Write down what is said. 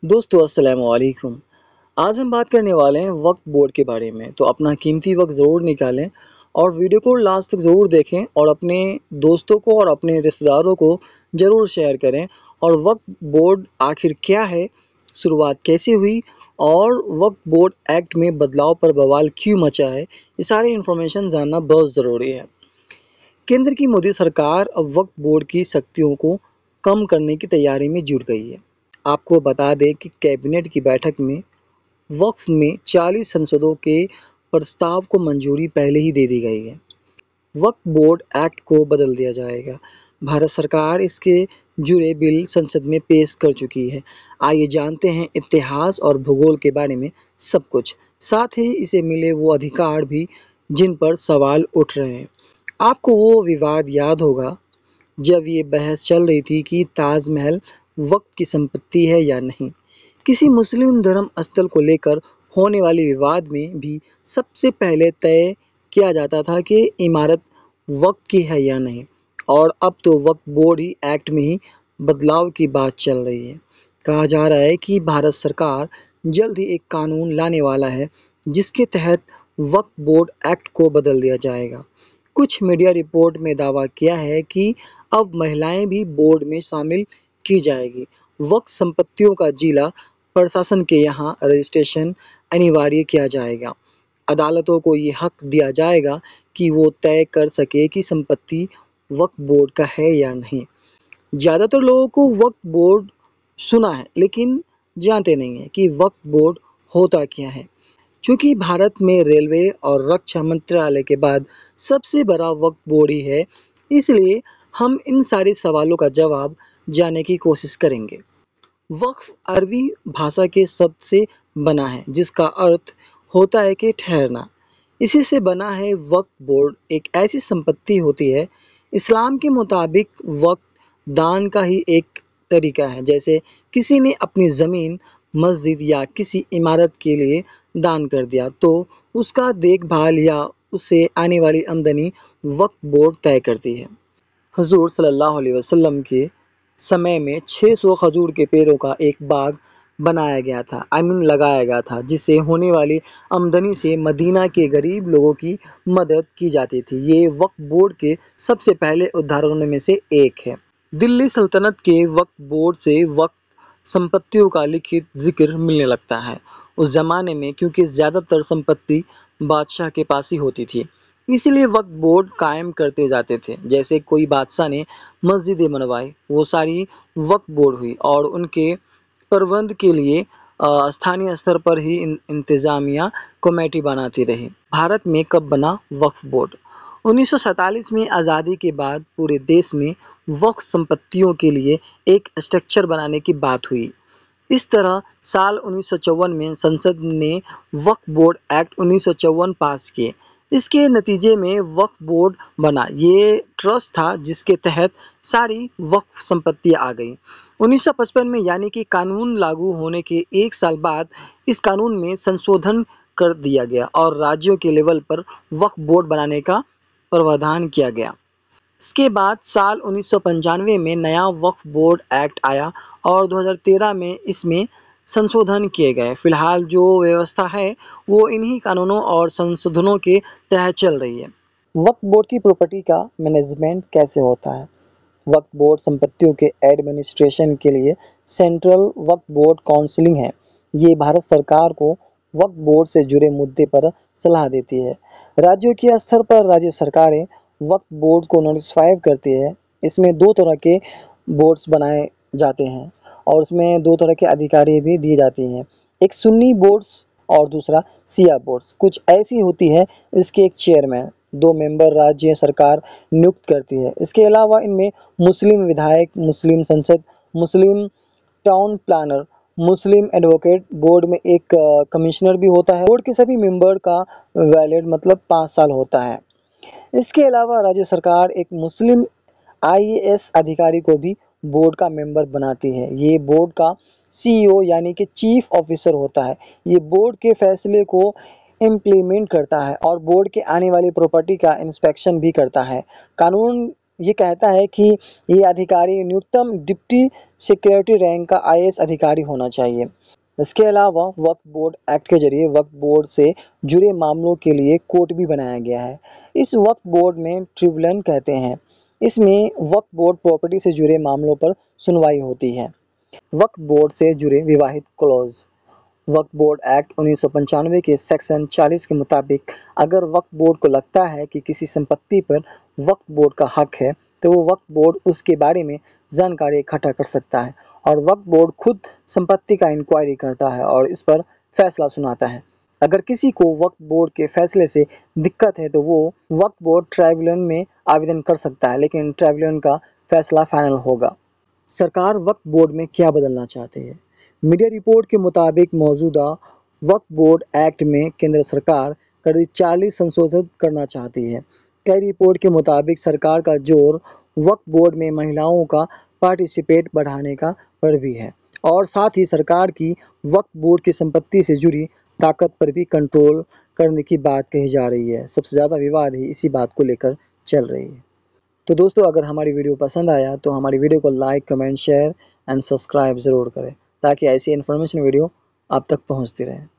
दोस्तों अस्सलाम वालेकुम। आज हम बात करने वाले हैं वक्त बोर्ड के बारे में। तो अपना कीमती वक्त ज़रूर निकालें और वीडियो को लास्ट तक ज़रूर देखें और अपने दोस्तों को और अपने रिश्तेदारों को ज़रूर शेयर करें। और वक्त बोर्ड आखिर क्या है, शुरुआत कैसे हुई और वक्त बोर्ड एक्ट में बदलाव पर बवाल क्यों मचा है, ये सारी इन्फॉर्मेशन जानना बहुत ज़रूरी है। केंद्र की मोदी सरकार अब वक्फ बोर्ड की शक्तियों को कम करने की तैयारी में जुट गई है। आपको बता दें कि कैबिनेट की बैठक में वक्फ में 40 संसदों के प्रस्ताव को मंजूरी पहले ही दे दी गई है। वक्फ बोर्ड एक्ट को बदल दिया जाएगा। भारत सरकार इसके जुड़े बिल संसद में पेश कर चुकी है। आइए जानते हैं इतिहास और भूगोल के बारे में सब कुछ, साथ ही इसे मिले वो अधिकार भी जिन पर सवाल उठ रहे हैं। आपको वो विवाद याद होगा जब ये बहस चल रही थी कि ताजमहल वक्त की संपत्ति है या नहीं। किसी मुस्लिम धर्म स्थल को लेकर होने वाले विवाद में भी सबसे पहले तय किया जाता था कि इमारत वक्त की है या नहीं, और अब तो वक्फ बोर्ड ही एक्ट में ही बदलाव की बात चल रही है। कहा जा रहा है कि भारत सरकार जल्द ही एक कानून लाने वाला है जिसके तहत वक्फ बोर्ड एक्ट को बदल दिया जाएगा। कुछ मीडिया रिपोर्ट में दावा किया है कि अब महिलाएं भी बोर्ड में शामिल की जाएगी। वक्फ संपत्तियों का जिला प्रशासन के यहाँ रजिस्ट्रेशन अनिवार्य किया जाएगा। अदालतों को ये हक दिया जाएगा कि वो तय कर सके कि संपत्ति वक्फ बोर्ड का है या नहीं। ज़्यादातर लोगों को वक्फ बोर्ड सुना है लेकिन जानते नहीं है कि वक्फ बोर्ड होता क्या है। चूँकि भारत में रेलवे और रक्षा मंत्रालय के बाद सबसे बड़ा वक्फ बोर्ड ही है, इसलिए हम इन सारे सवालों का जवाब जानने की कोशिश करेंगे। वक्फ अरबी भाषा के शब्द से बना है जिसका अर्थ होता है कि ठहरना। इसी से बना है वक्फ बोर्ड एक ऐसी संपत्ति होती है। इस्लाम के मुताबिक वक्फ दान का ही एक तरीका है। जैसे किसी ने अपनी ज़मीन मस्जिद या किसी इमारत के लिए दान कर दिया तो उसका देखभाल या उससे आने वाली आमदनी वक्फ बोर्ड तय करती है। हुजूर सल्लल्लाहु अलैहि वसल्लम के समय में 600 खजूर के पेड़ों का एक बाग बनाया गया था, लगाया गया था, जिससे होने वाली आमदनी से मदीना के गरीब लोगों की मदद की जाती थी। ये वक्फ बोर्ड के सबसे पहले उदाहरणों में से एक है। दिल्ली सल्तनत के वक्फ बोर्ड से वक्फ संपत्तियों का लिखित जिक्र मिलने लगता है। उस जमाने में क्योंकि ज़्यादातर संपत्ति बादशाह के पास ही होती थी, इसलिए वक्फ बोर्ड कायम करते जाते थे। जैसे कोई बादशाह ने मस्जिदें बनवाई, वो सारी वक्फ बोर्ड हुई और उनके प्रबंध के लिए स्थानीय स्तर पर ही इंतजामिया कमेटी बनाती रही। भारत में कब बना वक्फ बोर्ड? 1947 में आज़ादी के बाद पूरे देश में वक्फ संपत्तियों के लिए एक स्ट्रक्चर बनाने की बात हुई। इस तरह साल 1954 में संसद ने वक्फ बोर्ड एक्ट 1954 पास किए। इसके नतीजे में वक्फ बोर्ड बना। ये ट्रस्ट था जिसके तहत सारी वक्फ संपत्तियां आ गई। 1955 में यानी कि कानून लागू होने के एक साल बाद इस कानून में संशोधन कर दिया गया और राज्यों के लेवल पर वक्फ बोर्ड बनाने का प्रावधान किया गया। इसके बाद साल 1995 में नया वक्फ बोर्ड एक्ट आया और 2013 में इसमें संशोधन किए गए। फिलहाल जो व्यवस्था है वो इन्हीं कानूनों और संशोधनों के तहत चल रही है। वक्फ बोर्ड की प्रॉपर्टी का मैनेजमेंट कैसे होता है? वक्फ बोर्ड संपत्तियों के एडमिनिस्ट्रेशन के लिए सेंट्रल वक्फ बोर्ड काउंसिलिंग है। ये भारत सरकार को वक्फ बोर्ड से जुड़े मुद्दे पर सलाह देती है। राज्यों के स्तर पर राज्य सरकारें वक्फ बोर्ड को नोटिफाई करती है। इसमें दो तरह के बोर्ड्स बनाए जाते हैं और उसमें दो तरह के अधिकारी भी दी जाती हैं। एक सुन्नी बोर्ड्स और दूसरा सिया बोर्ड्स। कुछ ऐसी होती है इसके एक चेयरमैन, 2 मेंबर राज्य सरकार नियुक्त करती है। इसके अलावा इनमें मुस्लिम विधायक, मुस्लिम संसद, मुस्लिम टाउन प्लानर, मुस्लिम एडवोकेट, बोर्ड में एक कमिश्नर भी होता है। बोर्ड के सभी मेंबर का वैलिड मतलब 5 साल होता है। इसके अलावा राज्य सरकार एक मुस्लिम आईएएस अधिकारी को भी बोर्ड का मेंबर बनाती है। ये बोर्ड का सीईओ यानी कि चीफ ऑफिसर होता है। ये बोर्ड के फैसले को इम्प्लीमेंट करता है और बोर्ड के आने वाली प्रॉपर्टी का इंस्पेक्शन भी करता है। कानून ये कहता है कि ये अधिकारी न्यूनतम डिप्टी सेक्रेटरी रैंक का आईएएस अधिकारी होना चाहिए। इसके अलावा वक्फ बोर्ड एक्ट के जरिए वक्फ बोर्ड से जुड़े मामलों के लिए कोर्ट भी बनाया गया है। इस वक्फ बोर्ड में ट्रिब्यूनल कहते हैं। इसमें वक्फ बोर्ड प्रॉपर्टी से जुड़े मामलों पर सुनवाई होती है। वक्फ बोर्ड से जुड़े विवाहित क्लॉज। वक्फ बोर्ड एक्ट 1995 के सेक्शन 40 के मुताबिक अगर वक्फ बोर्ड को लगता है कि किसी संपत्ति पर वक्फ बोर्ड का हक है, तो वो वक्फ बोर्ड उसके बारे में जानकारी इकट्ठा कर सकता है और वक्फ बोर्ड खुद संपत्ति का इंक्वायरी करता है और इस पर फैसला सुनाता है। अगर किसी को वक्फ बोर्ड के फैसले से दिक्कत है तो वो वक्फ बोर्ड ट्राइब्यूनल में आवेदन कर सकता है, लेकिन ट्राइब्यूनल का फैसला फाइनल होगा। सरकार वक्फ बोर्ड में क्या बदलना चाहती है? मीडिया रिपोर्ट के मुताबिक मौजूदा वक्फ बोर्ड एक्ट में केंद्र सरकार करीब 40 संशोधन करना चाहती है। कई रिपोर्ट के मुताबिक सरकार का जोर वक्फ बोर्ड में महिलाओं का पार्टिसिपेट बढ़ाने का पर भी है और साथ ही सरकार की वक्फ बोर्ड की संपत्ति से जुड़ी ताकत पर भी कंट्रोल करने की बात कही जा रही है। सबसे ज़्यादा विवाद ही इसी बात को लेकर चल रही है। तो दोस्तों, अगर हमारी वीडियो पसंद आया तो हमारी वीडियो को like, comment, share and subscribe ज़रूर करें ताकि ऐसी इन्फॉर्मेशन वीडियो आप तक पहुंचती रहे।